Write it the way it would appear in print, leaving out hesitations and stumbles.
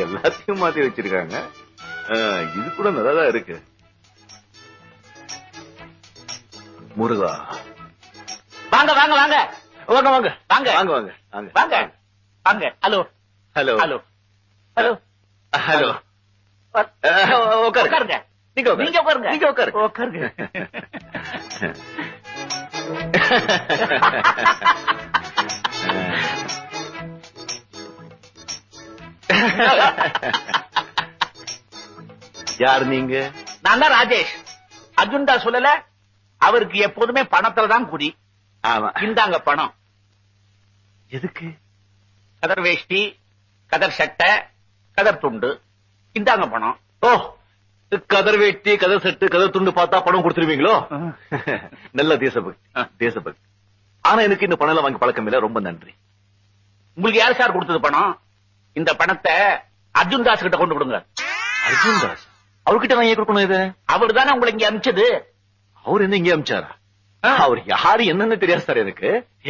எல்லாத்தையும் மாத்தி வச்சிருக்காங்க. இது கூட நல்லாதான் இருக்கு. முருகா, வாங்க வாங்க வாங்க வாங்க வாங்க வாங்க வாங்க வாங்க வாங்க வாங்க வாங்க. Hello hello hello hello hello. உட்காருங்க. நீங்க நீங்க உட்காருங்க. நீங்க உட்காருங்க. உட்காருங்க. யார் நீங்க? நான் தான் ராஜேஷ். அர்ஜுன்டா சொல்லல, அவருக்கு எப்போதுமே பணத்துலதான் குறி. ஆமா. இந்தாங்க பணம். எதுக்கு? கதர் வேஷ்டி, கதர் சட்டை, கதர் துண்டு. இந்தாங்க பணம். ஓ, கதர் வேட்டி, கதர் செட்டு, கதர் துண்டு பார்த்தா பணம் கொடுத்துருவீங்களோ? நல்ல தேசபக்தி, தேசபக்தி. ஆனா எனக்கு இந்த பணம் எல்லாம் வாங்கி பழக்கம் இல்ல. ரொம்ப நன்றி. உங்களுக்கு யார் சார் கொடுத்தது பணம்? இந்த பணத்தை அர்ஜுன் தாஸ் கிட்ட கொண்டு கொடுங்க. அர்ஜுன் தாஸ்? அவர்கிட்ட நான் ஏன் கொடுக்கணும் இது? அவர் தானே உங்களை இங்க அனுப்பிச்சது. அவர் என்ன இங்க அமிச்சாரா? அவர் யாரு என்னன்னு தெரியாது சார் எனக்கு.